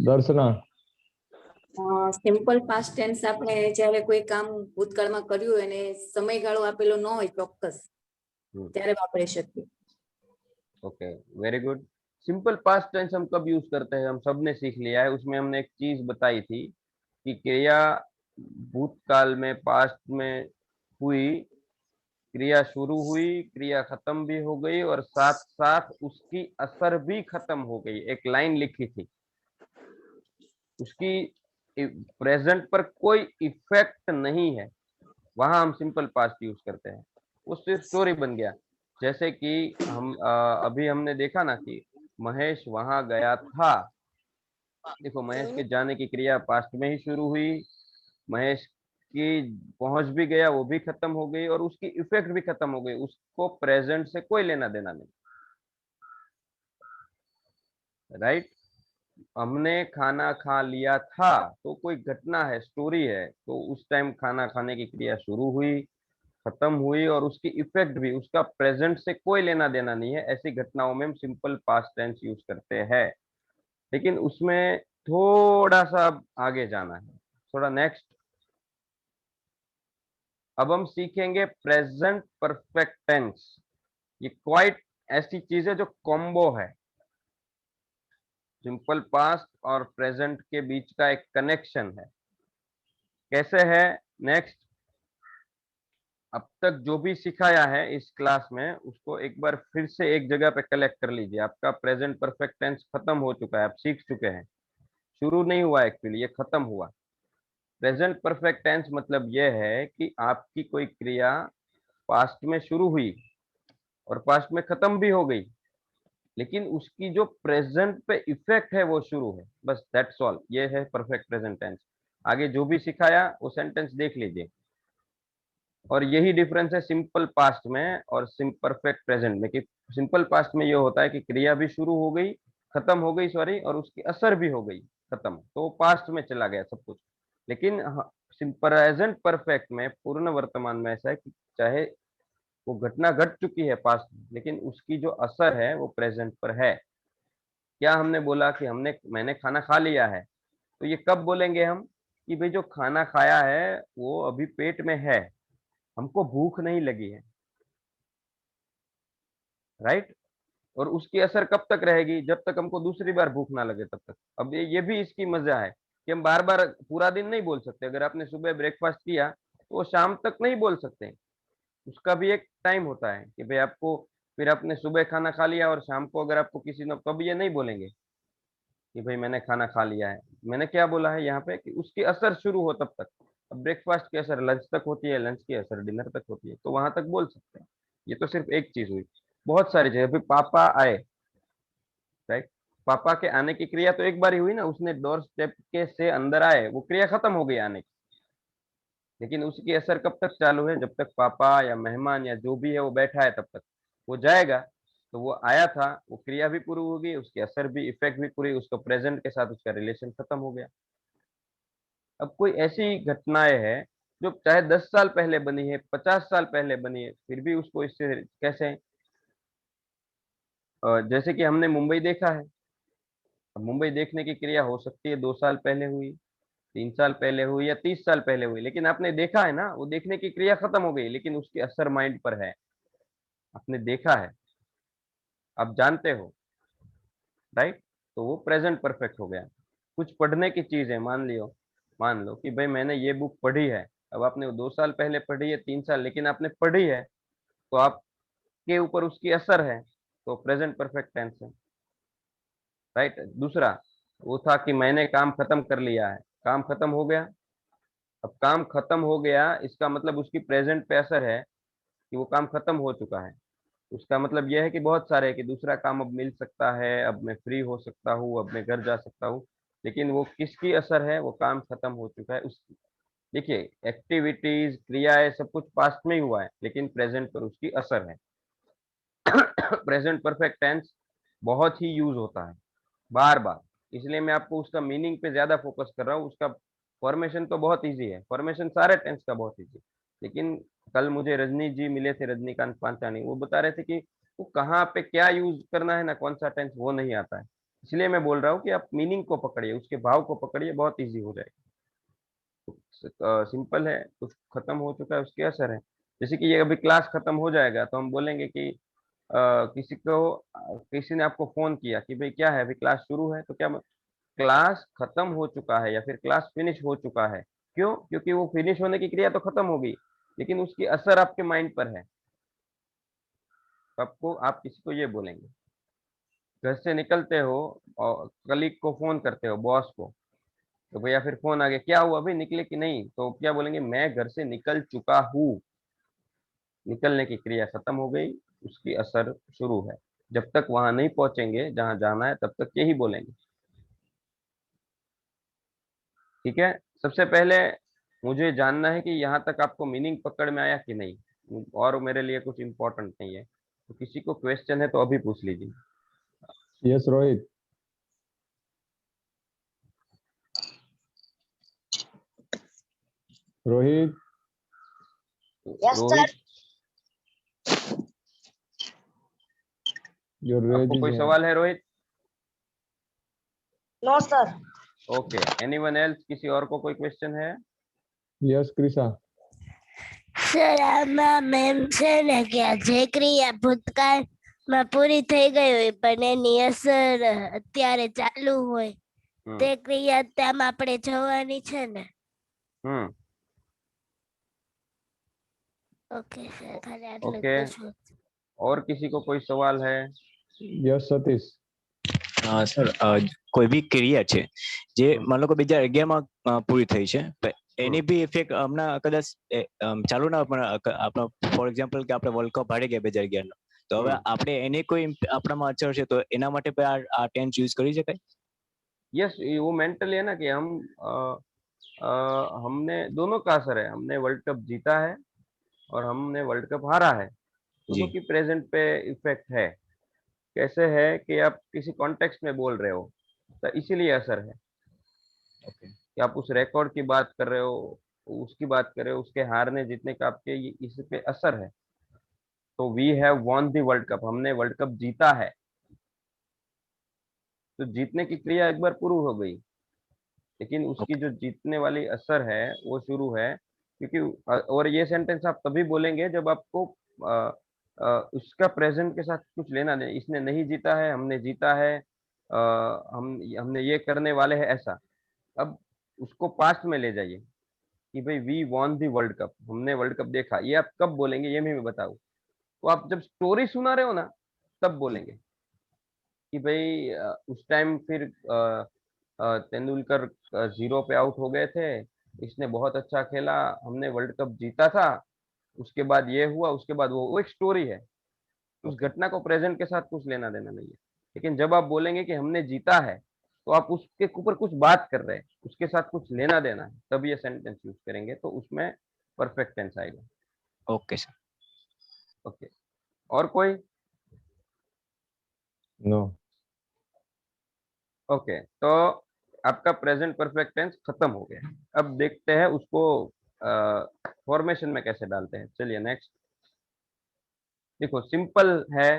Darshana. Simple past tense આપણે જ્યારે કોઈ કામ ભૂતકાળમાં કર્યું હોય અને સમયગાળો આપેલો ન હોય ચોક્કસ ત્યારે વાપરી શકીએ. Okay very good. Simple past tense हम कब यूज करते हैं, हम सबने सीख लिया है, उसमें हमने एक चीज बताई थी कि क्रिया भूतकाल में, पास्ट में हुई, क्रिया शुरू हुई, क्रिया खत्म भी हो गई और साथ साथ उसकी असर भी खत्म हो गई। एक लाइन लिखी थी, उसकी प्रेजेंट पर कोई इफेक्ट नहीं है, वहां हम सिंपल पास्ट यूज करते हैं, वो सिर्फ स्टोरी बन गया। जैसे कि हम अभी हमने देखा ना कि महेश वहां गया था। देखो महेश के जाने की क्रिया पास्ट में ही शुरू हुई, महेश की पहुंच भी गया, वो भी खत्म हो गई, और उसकी इफेक्ट भी खत्म हो गई, उसको प्रेजेंट से कोई लेना देना नहीं। राइट? हमने खाना खा लिया था तो कोई घटना है, स्टोरी है, तो उस टाइम खाना खाने की क्रिया शुरू हुई, खत्म हुई, और उसकी इफेक्ट भी, उसका प्रेजेंट से कोई लेना देना नहीं है। ऐसी घटनाओं में हम सिंपल पास्ट टेंस यूज करते हैं, लेकिन उसमें थोड़ा सा आगे जाना है। थोड़ा नेक्स्ट, अब हम सीखेंगे प्रेजेंट परफेक्ट टेंस। ये क्वाइट ऐसी चीज है जो कॉम्बो है, सिंपल पास्ट और प्रेजेंट के बीच का एक कनेक्शन है। कैसे है? नेक्स्ट, अब तक जो भी सिखाया है इस क्लास में उसको एक बार फिर से एक जगह पे कलेक्ट कर लीजिए। आपका प्रेजेंट परफेक्ट टेंस खत्म हो चुका है, आप सीख चुके हैं, शुरू नहीं हुआ एक्चुअली, ये खत्म हुआ। प्रेजेंट परफेक्ट टेंस मतलब यह है कि आपकी कोई क्रिया पास्ट में शुरू हुई और पास्ट में खत्म भी हो गई, लेकिन उसकी जो प्रेजेंट पे इफेक्ट है वो शुरू है, बस दैट्स ऑल। ये है परफेक्ट प्रेजेंट टेंस। आगे जो भी सिखाया वो सेंटेंस देख लीजिए, और यही डिफरेंस है सिंपल पास्ट में और परफेक्ट प्रेजेंट में, कि सिंपल पास्ट में ये होता है कि क्रिया भी शुरू हो गई, खत्म हो गई, सॉरी, और उसकी असर भी हो गई, खत्म, तो पास्ट में चला गया सब कुछ। लेकिन प्रेजेंट परफेक्ट में, पूर्ण वर्तमान में ऐसा है कि चाहे वो घटना घट चुकी है पास्ट में, लेकिन उसकी जो असर है वो प्रेजेंट पर है। क्या हमने बोला कि मैंने खाना खा लिया है, तो ये कब बोलेंगे हम कि भाई जो खाना खाया है वो अभी पेट में है, हमको भूख नहीं लगी है। राइट? और उसकी असर कब तक रहेगी? जब तक हमको दूसरी बार भूख ना लगे तब तक। अब ये भी इसकी मजा है कि हम बार बार पूरा दिन नहीं बोल सकते। अगर आपने सुबह ब्रेकफास्ट किया तो वो शाम तक नहीं बोल सकते, उसका भी एक टाइम होता है कि भाई आपको, फिर आपने सुबह खाना खा लिया और शाम को अगर आपको किसी ने, तब ये नहीं बोलेंगे कि भाई मैंने खाना खा लिया है। मैंने क्या बोला है यहाँ पे कि उसकी असर शुरू हो तब तक। अब ब्रेकफास्ट की असर लंच तक होती है, लंच की असर डिनर तक होती है, तो वहां तक बोल सकते हैं। ये तो सिर्फ एक चीज हुई, बहुत सारी चीजें। अभी पापा आए, राइट, पापा के आने की क्रिया तो एक बार ही हुई ना, उसने डोर स्टेप के से अंदर आए, वो क्रिया खत्म हो गई आने की, लेकिन उसकी असर कब तक चालू है? जब तक पापा या मेहमान या जो भी है वो बैठा है तब तक। वो जाएगा तो वो आया था, वो क्रिया भी पूरी होगी, उसकी असर भी, इफेक्ट भी पूरी, उसका प्रेजेंट के साथ उसका रिलेशन खत्म हो गया। अब कोई ऐसी घटनाएं हैं जो चाहे 10 साल पहले बनी है, 50 साल पहले बनी है, फिर भी उसको इससे कैसे, जैसे कि हमने मुंबई देखा है। अब मुंबई देखने की क्रिया हो सकती है 2 साल पहले हुई, 3 साल पहले हुई, या 30 साल पहले हुई, लेकिन आपने देखा है ना, वो देखने की क्रिया खत्म हो गई, लेकिन उसकी असर माइंड पर है, आपने देखा है, आप जानते हो। राइट? तो वो प्रेजेंट परफेक्ट हो गया। कुछ पढ़ने की चीज है, मान लो कि भाई मैंने ये बुक पढ़ी है, अब आपने वो 2 साल पहले पढ़ी है, 3 साल, लेकिन आपने पढ़ी है, तो आपके ऊपर उसकी असर है, तो प्रेजेंट परफेक्ट टेंस है। राइट? दूसरा वो था कि मैंने काम खत्म कर लिया है, काम खत्म हो गया। अब काम खत्म हो गया, इसका मतलब उसकी प्रेजेंट पे असर है कि वो काम खत्म हो चुका है। उसका मतलब यह है कि बहुत सारे है कि दूसरा काम अब मिल सकता है, अब मैं फ्री हो सकता हूँ, अब मैं घर जा सकता हूँ, लेकिन वो किसकी असर है? वो काम खत्म हो चुका है उसकी। देखिए, एक्टिविटीज, क्रियाएं, सब कुछ पास्ट में ही हुआ है, लेकिन प्रेजेंट पर उसकी असर है। प्रेजेंट परफेक्ट टेंस बहुत ही यूज होता है, बार बार, इसलिए मैं आपको उसका मीनिंग पे ज्यादा फोकस कर रहा हूँ। उसका फॉर्मेशन तो बहुत इजी है, फॉर्मेशन सारे टेंस का बहुत इजी, लेकिन कल मुझे रजनी जी मिले थे, रजनीकांत पांचानी, वो बता रहे थे कि वो कहाँ पे क्या यूज करना है ना, कौन सा टेंस, वो नहीं आता है। इसलिए मैं बोल रहा हूँ कि आप मीनिंग को पकड़िए, उसके भाव को पकड़िए, बहुत ईजी हो जाएगा। सिंपल है, कुछ खत्म हो चुका है, उसके असर है। जैसे कि ये अभी क्लास खत्म हो जाएगा तो हम बोलेंगे कि किसी ने आपको फोन किया कि भाई क्या है, अभी क्लास शुरू है, तो क्या क्लास खत्म हो चुका है या फिर क्लास फिनिश हो चुका है। क्यों? क्योंकि वो फिनिश होने की क्रिया तो खत्म हो गई, लेकिन उसकी असर आपके माइंड पर है। तो आपको, आप किसी को ये बोलेंगे, घर से निकलते हो और कलीग को फोन करते हो, बॉस को, तो भैया फिर फोन आ गया, क्या हुआ अभी निकले कि नहीं, तो क्या बोलेंगे, मैं घर से निकल चुका हूँ। निकलने की क्रिया खत्म हो गई, उसकी असर शुरू है। जब तक वहां नहीं पहुंचेंगे जहां जाना है तब तक यही बोलेंगे। ठीक है, सबसे पहले मुझे जानना है कि यहाँ तक आपको मीनिंग पकड़ में आया कि नहीं, और मेरे लिए कुछ इम्पोर्टेंट नहीं है। तो किसी को क्वेश्चन है तो अभी पूछ लीजिए। Yes Rohit. Rohit. Yes sir. Rohit, your raise आपको इज कोई हैंड। सवाल है Rohit? No sir. Okay, anyone else, किसी और को कोई क्वेश्चन है? यस क्रिशा। સર આમાં મેમ છે ને કે આ જે ક્રિયા ભૂતકાળમાં પૂરી થઈ ગઈ હોય પણ એની અસર અત્યારે ચાલુ હોય તે ક્રિયા ત્યાં આપણે જોવાની છે ને. ઓકે સર, ખાલી આટલું જ ओके, પૂછવું. और किसी को कोई सवाल है? यस सतीश। સર કોઈ બી ક્રિયા છે જે માનો કે 2011માં પૂરી થઈ છે એની બી ઇફેક્ટ હમણાં કદાચ ચાલુ ના પણ આપણો ફોર એક્ઝામ્પલ કે આપણે વર્લ્ડ કપ હારી ગયા 2011 નો, તો હવે આપણે એની કોઈ આપણામાં અસર છે તો એના માટે આ ટેન્સ યુઝ કરી શકાય? यस, वो मेंटली है ना कि हमने दोनों का असर है, हमने वर्ल्ड कप जीता है और हमने वर्ल्ड कप हारा है, दोनों की प्रेजेंट पे इफेक्ट है। कैसे है कि आप किसी कॉन्टेक्स्ट में बोल रहे हो तो इसीलिए असर है। कि आप उस रिकॉर्ड की बात कर रहे हो, उसकी बात कर रहे हो, उसके हारने जीतने का आपके इस पे असर है। तो we have won the world cup, हमने वर्ल्ड कप जीता है, तो जीतने की क्रिया एक बार पूरी हो गई, लेकिन उसकी जो जीतने वाली असर है वो शुरू है। क्योंकि और ये सेंटेंस आप तभी बोलेंगे जब आपको उसका प्रेजेंट के साथ कुछ लेना नहीं, इसने नहीं जीता है, हमने जीता है, हमने ये करने वाले हैं, ऐसा। अब उसको पास्ट में ले जाइए कि भाई we won the world cup, हमने वर्ल्ड कप देखा। ये आप कब बोलेंगे ये मैं बताऊं, तो आप जब स्टोरी सुना रहे हो ना तब बोलेंगे कि भाई उस टाइम फिर तेंदुलकर 0 पे आउट हो गए थे, इसने बहुत अच्छा खेला, हमने वर्ल्ड कप जीता था, उसके बाद ये हुआ, उसके बाद वो एक स्टोरी है। उस घटना को प्रेजेंट के साथ कुछ लेना देना नहीं है। लेकिन जब आप बोलेंगे कि हमने जीता है तो आप उसके ऊपर कुछ बात कर रहे हैं, उसके साथ कुछ लेना देना है, तब ये सेंटेंस यूज करेंगे, तो उसमें परफेक्ट टेंस आएगा। Okay sir. ओके, और कोई? नो। ओके, तो आपका प्रेजेंट परफेक्ट टेंस खत्म हो गया। अब देखते हैं उसको फॉर्मेशन में कैसे डालते हैं। चलिए नेक्स्ट। देखो सिंपल है,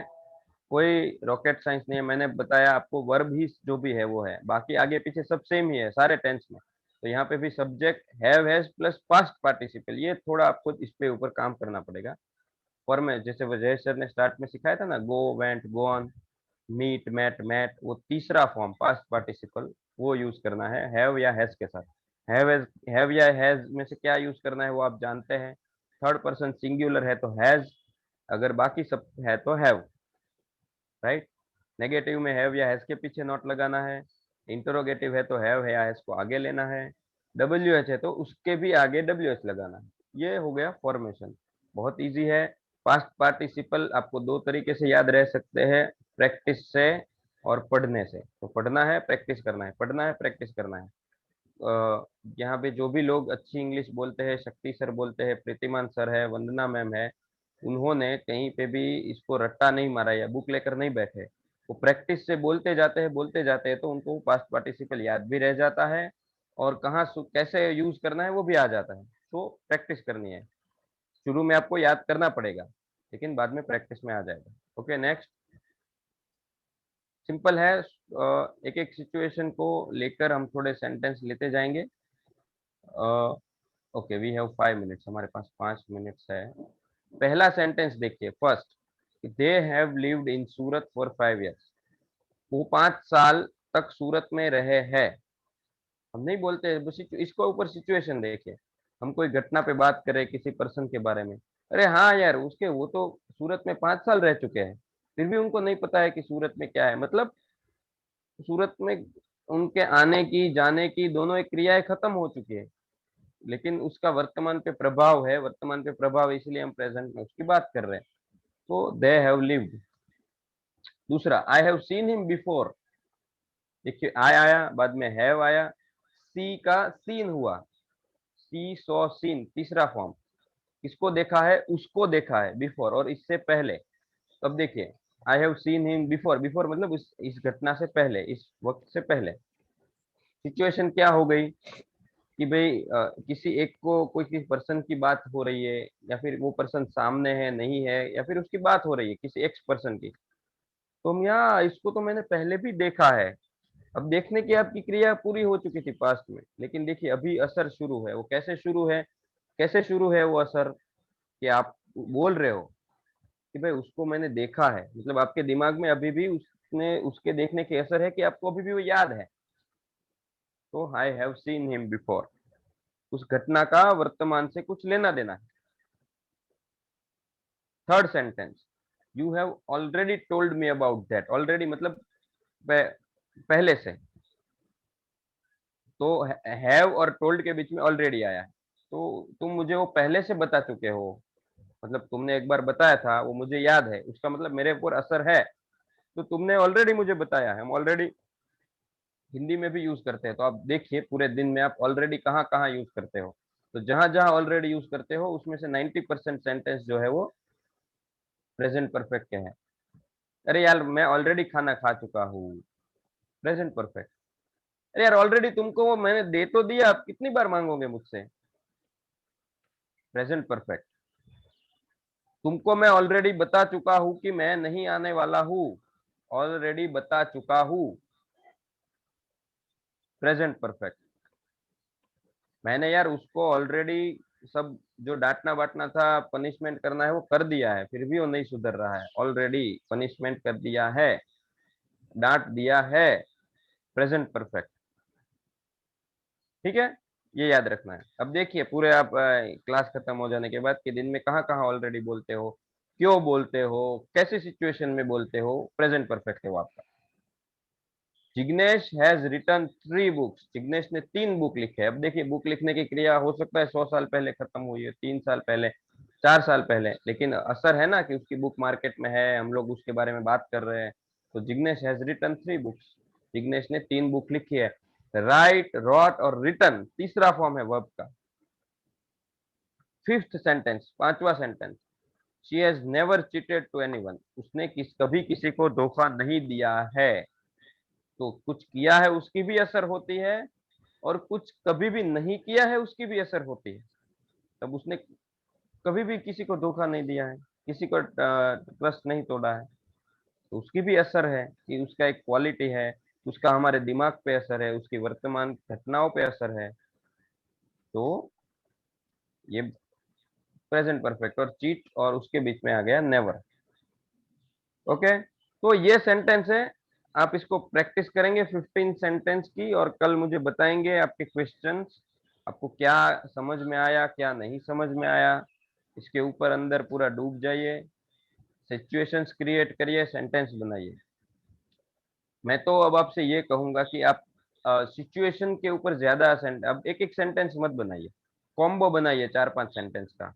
कोई रॉकेट साइंस नहीं है। मैंने बताया आपको वर्ब ही जो भी है वो है, बाकी आगे पीछे सब सेम ही है सारे टेंस में। तो यहाँ पे भी subject have has plus past participle, ये थोड़ा आपको इस पे ऊपर काम करना पड़ेगा। फॉर्म में जैसे वजह सर ने स्टार्ट में सिखाया था ना, गो वेंट गोन, मीट मेट मेट, वो तीसरा फॉर्म पास्ट पार्टिसिपल वो यूज करना है हैव या हैज के साथ। हैव या हैज में से क्या यूज करना है वो आप जानते हैं। थर्ड पर्सन सिंगुलर है तो हैज, अगर बाकी सब है तो हैव, राइट। नेगेटिव में हैव या हैज के पीछे नॉट लगाना है। इंटरोगेटिव है तो हैव या हैज को आगे लेना है। WH है तो उसके भी आगे WH लगाना है। ये हो गया फॉर्मेशन, बहुत इजी है। पास्ट पार्टिसिपल आपको दो तरीके से याद रह सकते हैं, प्रैक्टिस से और पढ़ने से। तो पढ़ना है, प्रैक्टिस करना है, पढ़ना है, प्रैक्टिस करना है। यहाँ पे जो भी लोग अच्छी इंग्लिश बोलते हैं, शक्ति सर बोलते हैं, प्रीतिमान सर है, वंदना मैम है, उन्होंने कहीं पे भी इसको रट्टा नहीं मारा या बुक लेकर नहीं बैठे, वो प्रैक्टिस से बोलते जाते हैं तो उनको पास्ट पार्टिसिपल याद भी रह जाता है और कहाँ कैसे यूज करना है वो भी आ जाता है। तो प्रैक्टिस करनी है, शुरू में आपको याद करना पड़ेगा लेकिन बाद में प्रैक्टिस में आ जाएगा। Okay next. सिंपल है, एक एक सिचुएशन को लेकर हम थोड़े सेंटेंस लेते जाएंगे। ओके, वी हैव 5 मिनट्स, हमारे पास 5 मिनट्स है। पहला सेंटेंस देखिए, first, they have lived in Surat for 5 years, वो 5 साल तक सूरत में रहे हैं। हम नहीं बोलते, इसको ऊपर सिचुएशन देखिए, हम कोई घटना पे बात करें किसी पर्सन के बारे में, अरे हाँ यार उसके वो तो सूरत में 5 साल रह चुके हैं, फिर भी उनको नहीं पता है कि सूरत में क्या है। मतलब सूरत में उनके आने की, जाने की, दोनों एक क्रियाएं खत्म हो चुकी है, लेकिन उसका वर्तमान पे प्रभाव है, वर्तमान पे प्रभाव, इसलिए हम प्रेजेंट में उसकी बात कर रहे हैं। तो दे हैव लिव्ड। दूसरा, I have seen him before. देखिए आई आया, बाद में हैव आया, सी का सीन हुआ, सी सॉ सीन, तीसरा फॉर्म। किसको देखा है? उसको देखा है, बिफोर, और इससे पहले। अब देखिए आई have seen him before, before मतलब इस घटना से पहले, इस वक्त से पहले। सिचुएशन क्या हो गई कि भाई किसी एक को कोई किसी पर्सन की बात हो रही है, या फिर वो पर्सन सामने है, नहीं है, या फिर उसकी बात हो रही है किसी एक्स पर्सन की, तो हम यहाँ इसको तो मैंने पहले भी देखा है। अब देखने की आपकी क्रिया पूरी हो चुकी थी पास्ट में, लेकिन देखिए अभी असर शुरू है। वो कैसे शुरू है? कैसे शुरू है वो असर? कि आप बोल रहे हो कि भाई उसको मैंने देखा है, मतलब आपके दिमाग में अभी भी उसने, उसके देखने के असर है कि आपको अभी भी वो याद है। तो आई हैव सीन हिम बिफोर, उस घटना का वर्तमान से कुछ लेना देना है। Third sentence, you have already told me about that. Already मतलब पहले से। तो हैव और टोल्ड के बीच में ऑलरेडी आया है, तो तुम मुझे वो पहले से बता चुके हो, मतलब तुमने एक बार बताया था, वो मुझे याद है, उसका मतलब मेरे ऊपर असर है। तो तुमने ऑलरेडी मुझे बताया है। हम ऑलरेडी हिंदी में भी यूज करते हैं, तो आप देखिए पूरे दिन में आप ऑलरेडी कहाँ कहाँ यूज करते हो। तो जहां जहां ऑलरेडी यूज करते हो उसमें से 90% सेंटेंस जो है वो प्रेजेंट परफेक्ट के हैं। अरे यार मैं ऑलरेडी खाना खा चुका हूँ, प्रेजेंट परफेक्ट। अरे यार ऑलरेडी तुमको वो मैंने दे तो दिया, आप कितनी बार मांगोगे मुझसे, प्रेजेंट परफेक्ट। तुमको मैं ऑलरेडी बता चुका हूँ कि मैं नहीं आने वाला हूँ, ऑलरेडी बता चुका हूँ, प्रेजेंट परफेक्ट। मैंने यार उसको ऑलरेडी सब जो डांटना बांटना था, पनिशमेंट करना है, वो कर दिया है, फिर भी वो नहीं सुधर रहा है। ऑलरेडी पनिशमेंट कर दिया है, डांट दिया है, प्रेजेंट परफेक्ट। ठीक है, ये याद रखना है। अब देखिए पूरे आप क्लास खत्म हो जाने के बाद कि दिन में कहाँ कहाँ ऑलरेडी बोलते हो, क्यों बोलते हो, कैसे सिचुएशन में बोलते हो, प्रेजेंट परफेक्ट है वो आपका। Jignesh has written 3 books. Jignesh ने 3 बुक लिखे। अब देखिए बुक लिखने की क्रिया हो सकता है 100 साल पहले खत्म हुई है, 3 साल पहले, 4 साल पहले, लेकिन असर है ना कि उसकी बुक मार्केट में है, हम लोग उसके बारे में बात कर रहे हैं। तो Jignesh has written 3 books. Jignesh ने 3 बुक लिखी है। राइट, रॉट और रिटन तीसरा फॉर्म है वर्ब का। फिफ्थ सेंटेंस, पांचवा sentence, she has never cheated to anyone. उसने कभी किसी को धोखा नहीं दिया है। तो कुछ किया है उसकी भी असर होती है, और कुछ कभी भी नहीं किया है उसकी भी असर होती है। तब उसने कभी भी किसी को धोखा नहीं दिया है, किसी को ट्रस्ट नहीं तोड़ा है, तो उसकी भी असर है कि उसका एक क्वालिटी है, उसका हमारे दिमाग पे असर है, उसकी वर्तमान घटनाओं पे असर है। तो ये प्रेजेंट परफेक्ट, और चीट और उसके बीच में आ गया नेवर। ओके, तो ये सेंटेंस है। आप इसको प्रैक्टिस करेंगे 15 सेंटेंस की, और कल मुझे बताएंगे आपके क्वेश्चंस, आपको क्या समझ में आया, क्या नहीं समझ में आया। इसके ऊपर अंदर पूरा डूब जाइए, सिचुएशंस क्रिएट करिए, सेंटेंस बनाइए। मैं तो अब आपसे ये कहूंगा कि आप सिचुएशन के ऊपर ज्यादा अब एक एक सेंटेंस मत बनाइए, कॉम्बो बनाइए 4-5 सेंटेंस का,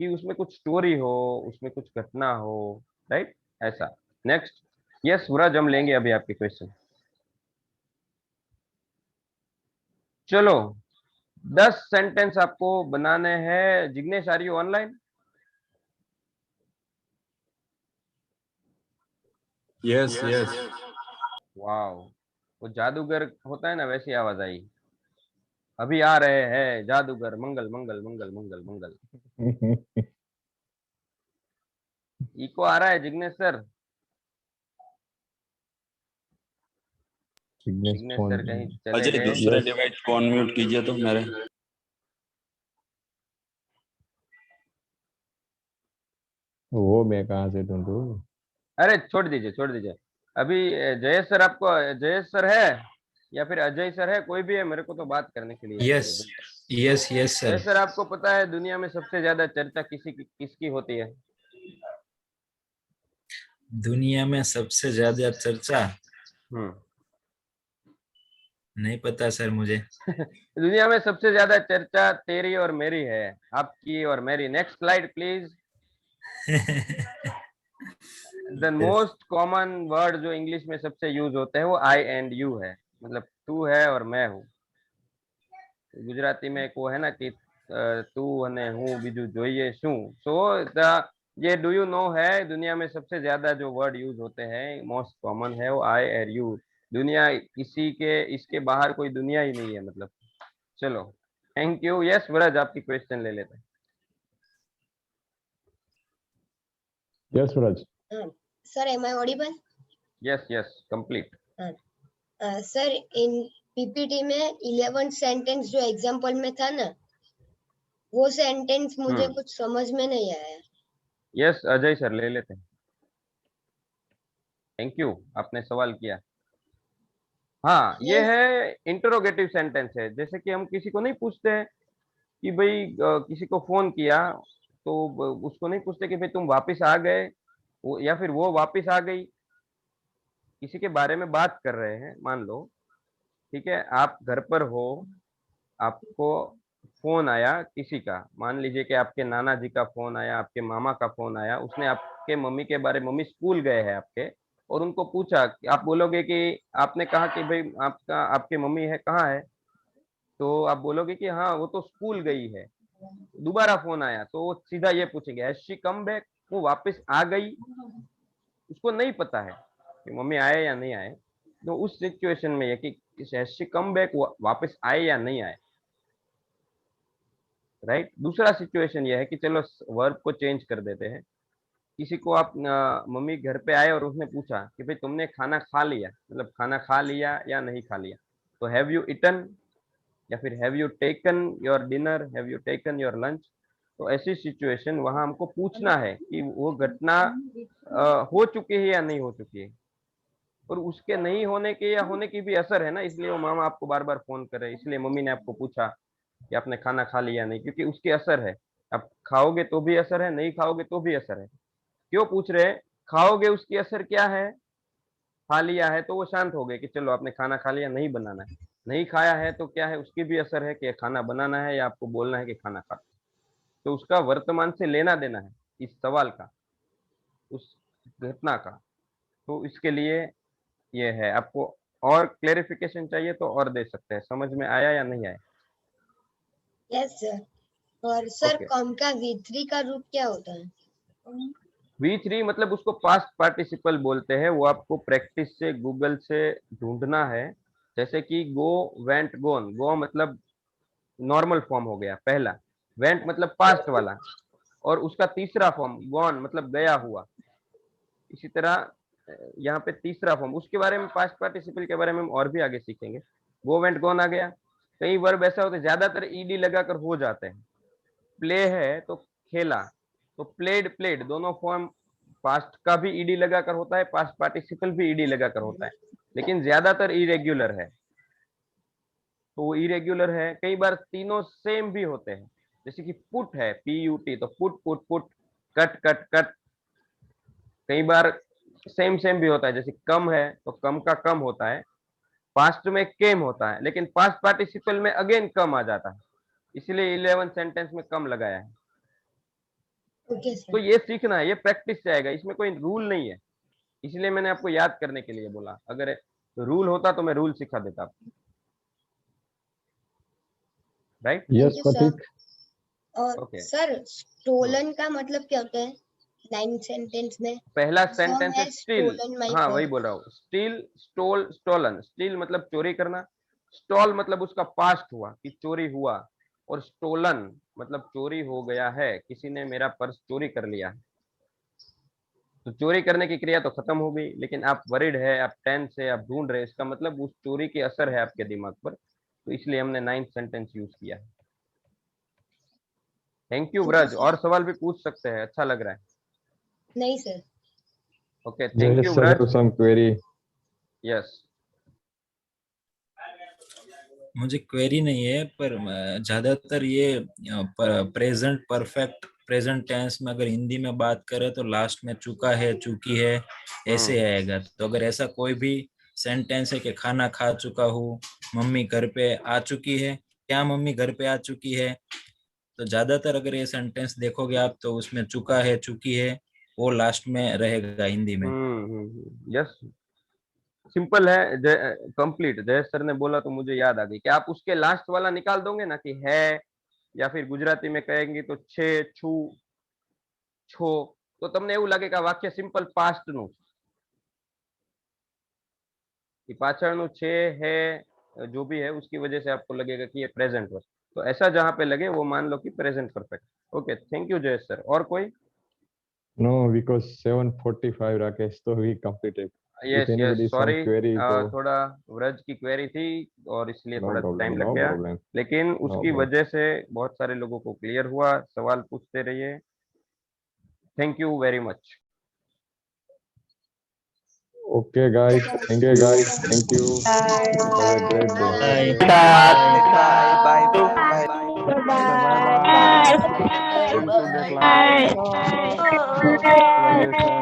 कि उसमें कुछ स्टोरी हो, उसमें कुछ घटना हो, राइट, ऐसा। नेक्स्ट, यस सूरज, हम लेंगे अभी आपके क्वेश्चन। चलो 10 सेंटेंस आपको बनाने हैं। Jignesh, are you online? Yes yes. Wow, वो जादूगर होता है ना, वैसी आवाज आई। अभी आ रहे हैं जादूगर, मंगल मंगल मंगल मंगल मंगल। इको आ रहा है Jignesh sir? Jignesh Jignesh phone, sir कहीं चले अजय गए? दूसरे डिवाइस को अनम्यूट कीजिए तो मेरे। वो मैं कहाँ से ढूंढूं? अरे छोड़ दीजिए, छोड़ दीजिए। अभी जयेश सर, आपको जयेश सर है या फिर अजय सर है, कोई भी है, मेरे को तो बात करने के लिए यस चाहिए। Yes yes sir. Jayesh sir, आपको पता है दुनिया में सबसे ज्यादा चर्चा किसकी होती है? दुनिया में सबसे ज्यादा चर्चा नहीं पता सर मुझे। दुनिया में सबसे ज्यादा चर्चा तेरी और मेरी है, आपकी और मेरी। Next slide please. The most common word जो इंग्लिश में सबसे यूज होते हैं वो आई एंड यू है, मतलब तू है और मैं हूँ। गुजराती में एक वो है ना कि तू અને હું બીજું જોઈએ શું। सो ये डू यू नो है दुनिया में सबसे ज्यादा जो वर्ड यूज होते हैं, मोस्ट कॉमन है वो आई और यू। दुनिया किसी के इसके बाहर कोई दुनिया ही नहीं है मतलब। चलो थैंक यू। यस व्रज आपकी क्वेश्चन ले लेते हैं। Yes, Raj. Sir am I audible? Yes yes complete. Sir इन पीपीटी में 11 सेंटेंस जो एग्जांपल में था ना, वो सेंटेंस मुझे कुछ समझ में नहीं आया। यस अजय सर ले लेते हैं। थैंक यू आपने सवाल किया। हाँ ये है इंटरोगेटिव सेंटेंस है। जैसे कि हम किसी को नहीं पूछते हैं कि भाई किसी को फोन किया तो उसको नहीं पूछते कि भाई तुम वापस आ गए या फिर वो वापस आ गई। किसी के बारे में बात कर रहे हैं, मान लो ठीक है आप घर पर हो, आपको फोन आया किसी का, मान लीजिए कि आपके नाना जी का फोन आया, आपके मामा का फोन आया, उसने आपके मम्मी के बारे, मम्मी स्कूल गए हैं आपके और उनको पूछा। आप बोलोगे कि आपने कहा कि भाई आपके मम्मी है कहाँ है, तो आप बोलोगे कि हाँ वो तो स्कूल गई है। दोबारा फोन आया तो वो सीधा ये पूछेंगे हैज शी कम बैक, वो वापस आ गई। उसको नहीं पता है कि मम्मी आए या नहीं आए। तो उस सिचुएशन में ये कि हैज शी कम बैक, वापस आए या नहीं आए, राइट। दूसरा सिचुएशन ये है कि चलो वर्ब को चेंज कर देते हैं। किसी को आप मम्मी घर पे आए और उसने पूछा कि भाई तुमने खाना खा लिया, मतलब खाना खा लिया या नहीं खा लिया, तो हैव यू ईटन या फिर have you taken your dinner, have you taken your lunch. तो ऐसी सिचुएशन वहां हमको पूछना है कि वो घटना हो चुकी है या नहीं हो चुकी है, और उसके नहीं होने के या होने की भी असर है ना, इसलिए वो मामा आपको बार बार फोन कर रहे हैं, इसलिए मम्मी ने आपको पूछा कि आपने खाना खा लिया नहीं, क्योंकि उसकी असर है। आप खाओगे तो भी असर है, नहीं खाओगे तो भी असर है। क्यों पूछ रहे हैं? खाओगे उसकी असर क्या है, खा लिया है तो वो शांत हो गए कि चलो आपने खाना खा लिया, नहीं बनाना है। नहीं खाया है तो क्या है, उसकी भी असर है कि खाना बनाना है या आपको बोलना है कि खाना खा। तो उसका वर्तमान से लेना देना है इस सवाल का, उस घटना का। तो इसके लिए ये है। आपको और क्लेरिफिकेशन चाहिए तो और दे सकते हैं। समझ में आया या नहीं आया? Yes sir. और सर Okay. कॉम का V3 का रूप क्या होता है? V3 मतलब उसको पास्ट पार्टिसिपल बोलते हैं। वो आपको प्रैक्टिस से, गूगल से ढूंढना है। जैसे कि गो, वेंट, गोन। गो मतलब नॉर्मल फॉर्म हो गया पहला, वेंट मतलब पास्ट वाला, और उसका तीसरा फॉर्म गॉन मतलब गया हुआ। इसी तरह यहाँ पे तीसरा फॉर्म, उसके बारे में पास्ट पार्टिसिपल के बारे में हम और भी आगे सीखेंगे। गो, वेंट, गोन आ गया। कई वर्ब ऐसा होता है ज्यादातर ईडी लगाकर हो जाते हैं। प्ले है तो खेला, तो प्लेड, प्लेड दोनों फॉर्म पास्ट का भी ईडी लगाकर होता है, पास्ट पार्टिसिपल भी ईडी लगाकर होता है, लेकिन ज्यादातर इरेग्युलर है। तो वो इरेग्युलर है। कई बार तीनों सेम भी होते हैं, जैसे कि पुट है, PUT, तो put put put, cut cut cut. कई बार सेम सेम भी होता है, जैसे कम है तो कम का कम होता है, पास्ट में केम होता है, लेकिन पास्ट पार्टिसिपल में अगेन कम आ जाता है, इसलिए 11 सेंटेंस में कम लगाया है। तो ये सीखना है, ये प्रैक्टिस से आएगा, इसमें कोई रूल नहीं है, इसलिए मैंने आपको याद करने के लिए बोला। अगर रूल होता तो मैं रूल सिखा देता आपको, राइट? यस प्रतीक। और सर स्टोलन का मतलब क्या होता है 9 सेंटेंस में? पहला सेंटेंस है स्टील। stolen my हाँ phone. वही बोल रहा हूँ। Steel, stall, stolen. स्टील मतलब चोरी करना, स्टॉल मतलब उसका पास्ट हुआ कि चोरी हुआ, और स्टोलन मतलब चोरी हो गया है, किसी ने मेरा पर्स चोरी कर लिया। तो चोरी करने की क्रिया तो खत्म हो गई, लेकिन आप वरिड है, आप टेंस है, आप ढूंढ रहे, इसका मतलब उस चोरी की असर है आपके दिमाग पर, तो इसलिए हमने 9 सेंटेंस यूज किया है। Thank you Braj. और सवाल भी पूछ सकते हैं, अच्छा लग रहा है। नहीं sir. Okay thank you Braj. Some query. Yes मुझे क्वेरी नहीं है, पर ज्यादातर ये प्रेजेंट परफेक्ट, प्रेजेंट टेंस में अगर हिंदी में बात करें तो लास्ट में चुका है, चुकी है, ऐसे आएगा। तो अगर ऐसा कोई भी सेंटेंस है कि खाना खा चुका हूँ, मम्मी घर पे आ चुकी है, क्या मम्मी घर पे आ चुकी है। तो ज्यादातर अगर ये सेंटेंस देखोगे आप तो उसमें चुका है, चुकी है, वो लास्ट में रहेगा हिंदी में। यस, सिंपल है। कंप्लीट जयेश सर ने बोला तो मुझे याद आ गई कि आप उसके लास्ट वाला निकाल दोगे ना कि है, या फिर गुजराती में कहेंगे तो छे, छू, छो, तो તમને એવું લાગે કે આ વાક્ય સિમ્પલ પાસ્ટ નું कि પાછળનું છે, है, जो भी है उसकी वजह से आपको लगेगा कि ये प्रेजेंट वर्ब। तो ऐसा जहां पे लगे वो मान लो कि present perfect. Okay, thank you Jayesh sir. और कोई? No, because 7:45 Rakesh, so we completed. Yes If anybody yes, some sorry, query, so थोड़ा व्रज की क्वेरी थी और इसलिए no थोड़ा problem, टाइम लग no गया, problem, लेकिन no उसकी problem. वजह से बहुत सारे लोगों को क्लियर हुआ। सवाल पूछते रहिए। Thank you very much. Okay, guys. Thank you. Thank you. Have a great day. Bye bye. Welcome to the class.